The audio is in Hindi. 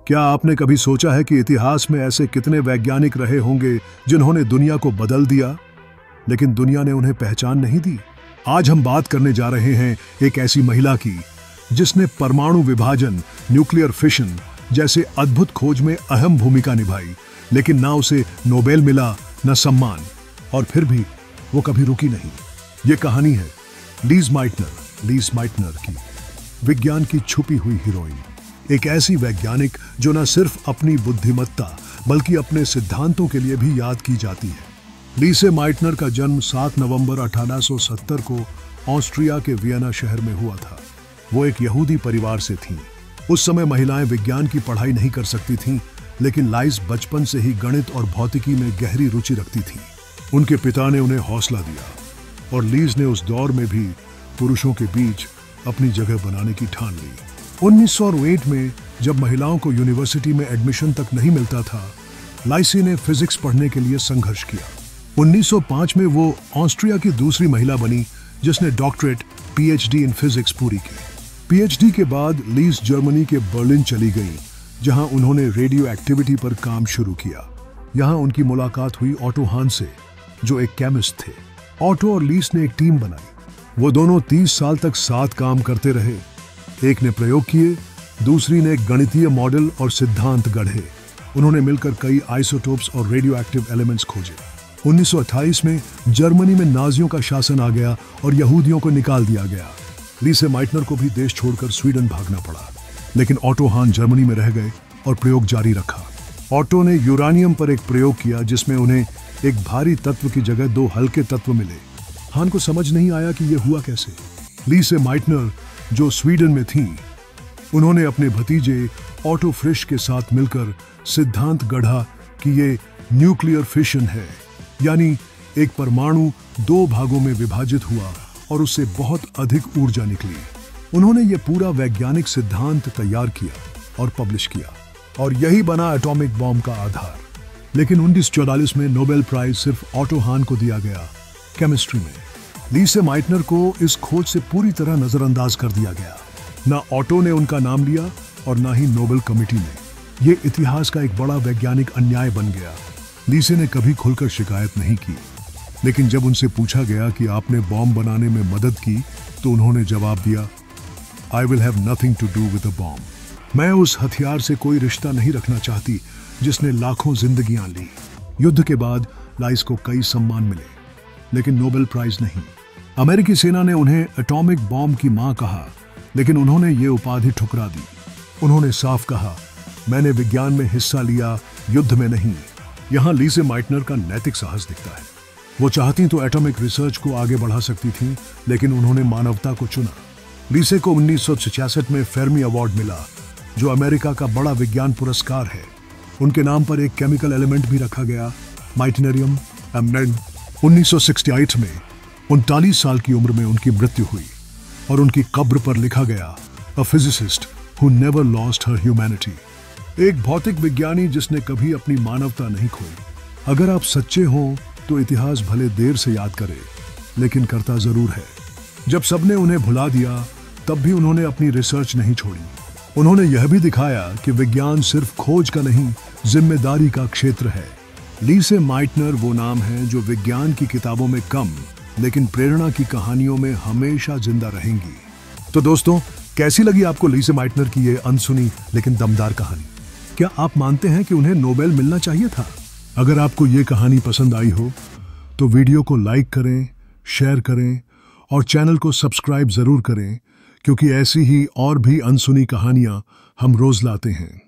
क्या आपने कभी सोचा है कि इतिहास में ऐसे कितने वैज्ञानिक रहे होंगे जिन्होंने दुनिया को बदल दिया, लेकिन दुनिया ने उन्हें पहचान नहीं दी। आज हम बात करने जा रहे हैं एक ऐसी महिला की जिसने परमाणु विभाजन, न्यूक्लियर फिशन जैसे अद्भुत खोज में अहम भूमिका निभाई, लेकिन ना उसे नोबेल मिला न सम्मान, और फिर भी वो कभी रुकी नहीं। ये कहानी है लीज माइटनर की, विज्ञान की छुपी हुई हीरोइन। एक ऐसी वैज्ञानिक जो न सिर्फ अपनी बुद्धिमत्ता बल्कि अपने सिद्धांतों के लिए भी याद की जाती है। लीसे माइटनर का जन्म 7 नवंबर 1870 को ऑस्ट्रिया के वियना शहर में हुआ था। वो एक यहूदी परिवार से थीं। उस समय महिलाएं विज्ञान की पढ़ाई नहीं कर सकती थीं, लेकिन लाइस बचपन से ही गणित और भौतिकी में गहरी रुचि रखती थीं। उनके पिता ने उन्हें हौसला दिया और लीज ने उस दौर में भी पुरुषों के बीच अपनी जगह बनाने की ठान ली। 1908 में जब महिलाओं को यूनिवर्सिटी में एडमिशन तक नहीं मिलता था, लाइसी ने फिजिक्स पढ़ने के लिए संघर्ष किया। 1905 में वो ऑस्ट्रिया की दूसरी महिला बनी जिसने डॉक्टरेट पीएचडी इन फिजिक्स पूरी की। पीएचडी के बाद लीज जर्मनी के बर्लिन चली गई, जहां उन्होंने रेडियो एक्टिविटी पर काम शुरू किया। यहां उनकी मुलाकात हुई ऑटो हान से, जो एक केमिस्ट थे। ऑटो और लीज ने एक टीम बनाई। वो दोनों 30 साल तक साथ काम करते रहे। एक ने प्रयोग किए, दूसरी ने गणितीय मॉडल और सिद्धांत गढ़े। उन्होंने मिलकर कई आइसोटोप्स और रेडियो एक्टिव एलिमेंट्स खोजे। 1928 में जर्मनी में नाजियों का शासन आ गया और यहूदियों को निकाल दिया गया। लीसे माइटनर को भी देश छोड़कर स्वीडन भागना पड़ा, लेकिन ऑटो हान जर्मनी में रह गए और प्रयोग जारी रखा। ऑटो ने यूरानियम पर एक प्रयोग किया जिसमें उन्हें एक भारी तत्व की जगह 2 हल्के तत्व मिले। हान को समझ नहीं आया कि यह हुआ कैसे। लीसे माइटनर, जो स्वीडन में थीं, उन्होंने अपने भतीजे ऑटो फ्रिश के साथ मिलकर सिद्धांत गढ़ा कि ये न्यूक्लियर फिशन है, यानी एक परमाणु 2 भागों में विभाजित हुआ और उससे बहुत अधिक ऊर्जा निकली। उन्होंने ये पूरा वैज्ञानिक सिद्धांत तैयार किया और पब्लिश किया, और यही बना एटॉमिक बॉम्ब का आधार। लेकिन 1944 में नोबेल प्राइज सिर्फ ऑटो हान को दिया गया, केमिस्ट्री में। लीसे माइटनर को इस खोज से पूरी तरह नजरअंदाज कर दिया गया। ना ऑटो ने उनका नाम लिया और ना ही नोबेल कमेटी ने। ये इतिहास का एक बड़ा वैज्ञानिक अन्याय बन गया। लीसे ने कभी खुलकर शिकायत नहीं की, लेकिन जब उनसे पूछा गया कि आपने बॉम्ब बनाने में मदद की, तो उन्होंने जवाब दिया, I will have nothing to do with a bomb. मैं उस हथियार से कोई रिश्ता नहीं रखना चाहती जिसने लाखों जिंदगियां ली। युद्ध के बाद लाइस को कई सम्मान मिले, लेकिन नोबेल प्राइज नहीं। अमेरिकी सेना ने उन्हें एटॉमिक बॉम्ब की मां कहा, लेकिन उन्होंने ये उपाधि ठुकरा दी। उन्होंने साफ कहा, मैंने विज्ञान में हिस्सा लिया, युद्ध में नहीं। यहां लीसे माइटनर का नैतिक साहस दिखता है। वो चाहती तो एटॉमिक रिसर्च को आगे बढ़ा सकती थीं, लेकिन उन्होंने मानवता को चुना। लीसे को 1966 में फेर्मी अवार्ड मिला, जो अमेरिका का बड़ा विज्ञान पुरस्कार है। उनके नाम पर एक केमिकल एलिमेंट भी रखा गया, माइटनेरियम एमनेड। 1968 में 39 साल की उम्र में उनकी मृत्यु हुई और उनकी कब्र पर लिखा गया, a physicist who never lost her humanity. एक भौतिक विज्ञानी जिसने कभी अपनी मानवता नहीं खोई। अगर आप सच्चे हो तो इतिहास भले देर से याद करे, लेकिन करता जरूर है। जब सबने उन्हें भुला दिया, तब भी उन्होंने अपनी रिसर्च नहीं छोड़ी। उन्होंने यह भी दिखाया कि विज्ञान सिर्फ खोज का नहीं, जिम्मेदारी का क्षेत्र है। लीसे माइटनर वो नाम है जो विज्ञान की किताबों में कम, लेकिन प्रेरणा की कहानियों में हमेशा जिंदा रहेंगी। तो दोस्तों, कैसी लगी आपको लीसे माइटनर की ये अनसुनी लेकिन दमदार कहानी? क्या आप मानते हैं कि उन्हें नोबेल मिलना चाहिए था? अगर आपको ये कहानी पसंद आई हो तो वीडियो को लाइक करें, शेयर करें और चैनल को सब्सक्राइब जरूर करें, क्योंकि ऐसी ही और भी अनसुनी कहानियां हम रोज लाते हैं।